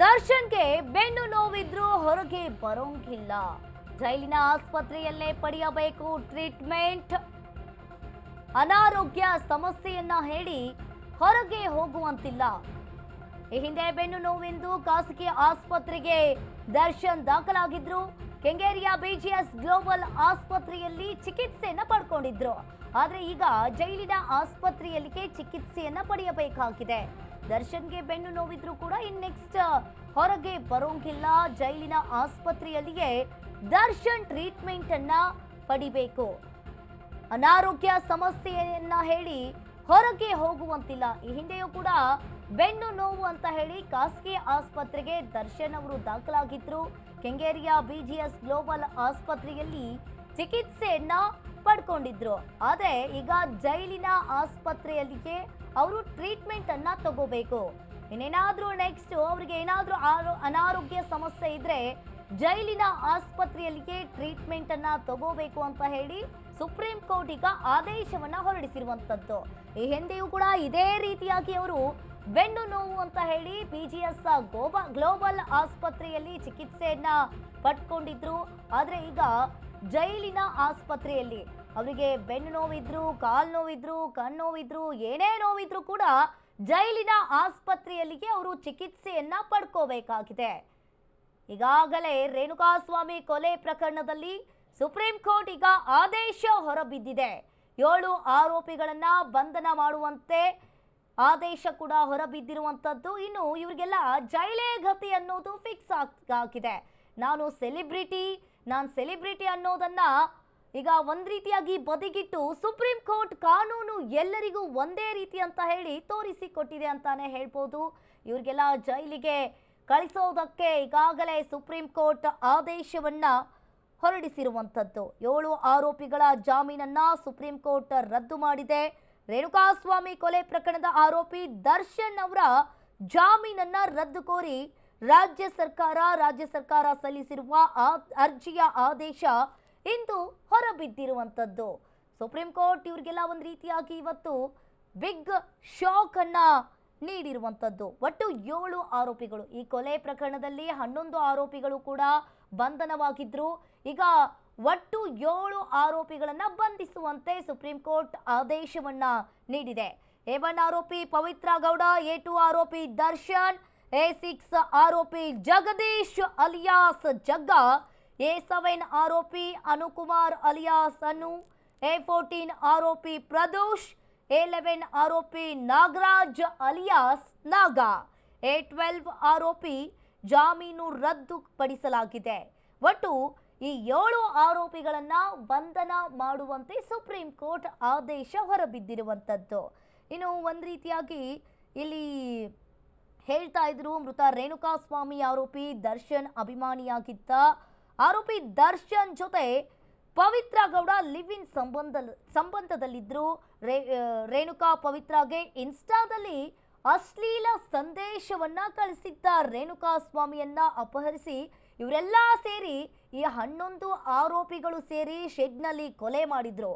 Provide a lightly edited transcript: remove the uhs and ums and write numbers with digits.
ದರ್ಶನ್ಗೆ ಬೆನ್ನು ನೋವಿದ್ರೂ ಹೊರಗೆ ಬರೋಂಗಿಲ್ಲ. ಜೈಲಿನ ಆಸ್ಪತ್ರೆಯಲ್ಲೇ ಪಡೆಯಬೇಕು ಟ್ರೀಟ್ಮೆಂಟ್. ಅನಾರೋಗ್ಯ ಸಮಸ್ಯೆಯನ್ನ ಹೇಳಿ ಹೊರಗೆ ಹೋಗುವಂತಿಲ್ಲ. ಈ ಹಿಂದೆ ಬೆನ್ನು ನೋವೆಂದು ಖಾಸಗಿ ಆಸ್ಪತ್ರೆಗೆ ದರ್ಶನ್ ದಾಖಲಾಗಿದ್ರು. ಕೆಂಗೇರಿಯ ಬಿಜಿಎಸ್ ಗ್ಲೋಬಲ್ ಆಸ್ಪತ್ರೆಯಲ್ಲಿ ಚಿಕಿತ್ಸೆಯನ್ನ ಪಡ್ಕೊಂಡಿದ್ರು. ಆದ್ರೆ ಈಗ ಜೈಲಿನ ಆಸ್ಪತ್ರೆಯಲ್ಲಿಗೆ ಚಿಕಿತ್ಸೆಯನ್ನ ಪಡೆಯಬೇಕಾಗಿದೆ. ದರ್ಶನ್ಗೆ ಬೆನ್ನು ನೋವಿದ್ರು ಕೂಡ ನೆಕ್ಸ್ಟ್ ಹೊರಗೆ ಬರೋಂಗಿಲ್ಲ. ಜೈಲಿನ ಆಸ್ಪತ್ರೆಯಲ್ಲಿಯೇ ದರ್ಶನ್ ಟ್ರೀಟ್ಮೆಂಟ್ ಅನ್ನ ಪಡಿಬೇಕು. ಅನಾರೋಗ್ಯ ಸಮಸ್ಯೆಯನ್ನ ಹೇಳಿ ಹೊರಗೆ ಹೋಗುವಂತಿಲ್ಲ. ಈ ಹಿಂದೆಯೂ ಕೂಡ ಬೆನ್ನು ನೋವು ಅಂತ ಹೇಳಿ ಖಾಸಗಿ ಆಸ್ಪತ್ರೆಗೆ ದರ್ಶನ್ ಅವರು ದಾಖಲಾಗಿದ್ರು. ಕೆಂಗೇರಿಯ ಬಿಜಿಎಸ್ ಗ್ಲೋಬಲ್ ಆಸ್ಪತ್ರೆಯಲ್ಲಿ ಚಿಕಿತ್ಸೆಯನ್ನ ಪಡ್ಕೊಂಡಿದ್ರು. ಆದ್ರೆ ಈಗ ಜೈಲಿನ ಆಸ್ಪತ್ರೆಯಲ್ಲಿಗೆ ಅವರು ಟ್ರೀಟ್ಮೆಂಟ್ ಅನ್ನ ತಗೋಬೇಕು. ಇನ್ನೇನಾದ್ರೂ ನೆಕ್ಸ್ಟ್ ಅವ್ರಿಗೆ ಏನಾದ್ರೂ ಅನಾರೋಗ್ಯ ಸಮಸ್ಯೆ ಇದ್ರೆ ಜೈಲಿನ ಆಸ್ಪತ್ರೆಯಲ್ಲಿಗೆ ಟ್ರೀಟ್ಮೆಂಟ್ ಅನ್ನ ತಗೋಬೇಕು ಅಂತ ಹೇಳಿ ಸುಪ್ರೀಂ ಕೋರ್ಟ್ ಈಗ ಆದೇಶವನ್ನ ಹೊರಡಿಸಿರುವಂತದ್ದು. ಈ ಹಿಂದೆಯೂ ಕೂಡ ಇದೇ ರೀತಿಯಾಗಿ ಅವರು ಬೆನ್ನು ನೋವು ಅಂತ ಹೇಳಿ ಬಿಜಿಎಸ್ ಗ್ಲೋಬಲ್ ಆಸ್ಪತ್ರೆಯಲ್ಲಿ ಚಿಕಿತ್ಸೆಯನ್ನ ಪಡ್ಕೊಂಡಿದ್ರು. ಆದ್ರೆ ಈಗ ಜೈಲಿನ ಆಸ್ಪತ್ರೆಯಲ್ಲಿ ಅವರಿಗೆ ಬೆನ್ನು ನೋವಿದ್ರು, ಕಾಲು ನೋವಿದ್ರು, ಕಣ್ಣು ನೋವಿದ್ರು, ಏನೇ ನೋವಿದ್ರು ಕೂಡ ಜೈಲಿನ ಆಸ್ಪತ್ರೆಯಲ್ಲಿಗೆ ಅವರು ಚಿಕಿತ್ಸೆಯನ್ನ ಪಡ್ಕೋಬೇಕಾಗಿದೆ. ಈಗಾಗಲೇ ರೇಣುಕಾಸ್ವಾಮಿ ಕೊಲೆ ಪ್ರಕರಣದಲ್ಲಿ ಸುಪ್ರೀಂ ಕೋರ್ಟ್ ಈಗ ಆದೇಶ ಹೊರಬಿದ್ದಿದೆ. 7 ಆರೋಪಿಗಳನ್ನ ಬಂಧನ ಮಾಡುವಂತೆ ಆದೇಶ ಕೂಡ ಹೊರಬಿದ್ದಿರುವಂತದ್ದು. ಇನ್ನು ಇವರಿಗೆಲ್ಲ ಜೈಲೇ ಗತಿ ಅನ್ನೋದು ಫಿಕ್ಸ್ ಆಗಿದೆ. ನಾನು ಸೆಲೆಬ್ರಿಟಿ ಅನ್ನೋದನ್ನ ಈಗ ಒಂದ್ ರೀತಿಯಾಗಿ ಬದಿಗಿಟ್ಟು ಸುಪ್ರೀಂ ಕೋರ್ಟ್ ಕಾನೂನು ಎಲ್ಲರಿಗೂ ಒಂದೇ ರೀತಿ ಅಂತ ಹೇಳಿ ತೋರಿಸಿಕೊಟ್ಟಿದೆ ಅಂತಾನೆ ಹೇಳ್ಬೋದು. ಇವ್ರಿಗೆಲ್ಲ ಜೈಲಿಗೆ ಕಳಿಸೋದಕ್ಕೆ ಈಗಾಗಲೇ ಸುಪ್ರೀಂ ಕೋರ್ಟ್ ಆದೇಶವನ್ನ ಹೊರಡಿಸಿರುವಂತದ್ದು. 7 ಆರೋಪಿಗಳ ಜಾಮೀನನ್ನ ಸುಪ್ರೀಂ ಕೋರ್ಟ್ ರದ್ದು ಮಾಡಿದೆ. ರೇಣುಕಾಸ್ವಾಮಿ ಕೊಲೆ ಪ್ರಕರಣದ ಆರೋಪಿ ದರ್ಶನ್ ಅವರ ಜಾಮೀನನ್ನ ರದ್ದು ಕೋರಿ ರಾಜ್ಯ ಸರ್ಕಾರ ಸಲ್ಲಿಸಿರುವ ಅರ್ಜಿಯ ಆದೇಶ ಇಂದು ಹೊರಬಿದ್ದಿರುವಂತದ್ದು. ಸುಪ್ರೀಂ ಕೋರ್ಟ್ ಇವರಿಗೆಲ್ಲ ಒಂದು ರೀತಿಯಾಗಿ ಇವತ್ತು ಬಿಗ್ ಶಾಕ್ ಅನ್ನ ನೀಡಿರುವಂತದ್ದು. ಒಟ್ಟು 7 ಆರೋಪಿಗಳು ಈ ಕೊಲೆ ಪ್ರಕರಣದಲ್ಲಿ 11 ಆರೋಪಿಗಳು ಕೂಡ ಬಂಧನವಾಗಿದ್ರು. ಈಗ ಒಟ್ಟು 7 ಆರೋಪಿಗಳನ್ನ ಬಂಧಿಸುವಂತೆ ಸುಪ್ರೀಂ ಕೋರ್ಟ್ ಆದೇಶವನ್ನ ನೀಡಿದೆ. A1 ಆರೋಪಿ ಪವಿತ್ರ ಗೌಡ, A2 ಆರೋಪಿ ದರ್ಶನ್, A6 ಆರೋಪಿ ಜಗದೀಶ್ ಅಲಿಯಾಸ್ ಜಗ್ಗ, A7 ಆರೋಪಿ ಅನುಕುಮಾರ್ ಅಲಿಯಾಸ್ ಅನು, A14 ಆರೋಪಿ ಪ್ರದೋಷ್, A11 ಆರೋಪಿ ನಾಗರಾಜ್ ಅಲಿಯಾಸ್ ನಾಗ, A12 ಆರೋಪಿ ಜಾಮೀನು ರದ್ದುಪಡಿಸಲಾಗಿದೆ. ಒಟ್ಟು ಈ 7 ಆರೋಪಿಗಳನ್ನ ಬಂಧನ ಮಾಡುವಂತೆ ಸುಪ್ರೀಂ ಕೋರ್ಟ್ ಆದೇಶ ಹೊರಬಿದ್ದಿರುವಂತದ್ದು. ಇನ್ನು ಒಂದ್ ರೀತಿಯಾಗಿ ಇಲ್ಲಿ ಹೇಳ್ತಾ ಇದ್ರು, ಮೃತ ರೇಣುಕಾಸ್ವಾಮಿ ಆರೋಪಿ ದರ್ಶನ್ ಅಭಿಮಾನಿಯಾಗಿದ್ದ ಆರೋಪಿ ದರ್ಶನ್ ಜೊತೆ ಪವಿತ್ರ ಗೌಡ ಲಿವ್ ಇನ್ ಸಂಬಂಧದಲ್ಲಿದ್ರು. ರೇಣುಕಾ ಪವಿತ್ರಗೆ ಇನ್ಸ್ಟಾದಲ್ಲಿ ಅಶ್ಲೀಲ ಸಂದೇಶವನ್ನ ಕಳಿಸಿದ್ದ ರೇಣುಕಾಸ್ವಾಮಿಯನ್ನ ಅಪಹರಿಸಿ ಇವರೆಲ್ಲ ಸೇರಿ ಈ 11 ಆರೋಪಿಗಳು ಸೇರಿ ಶೆಡ್ನಲ್ಲಿ ಕೊಲೆ ಮಾಡಿದ್ರು.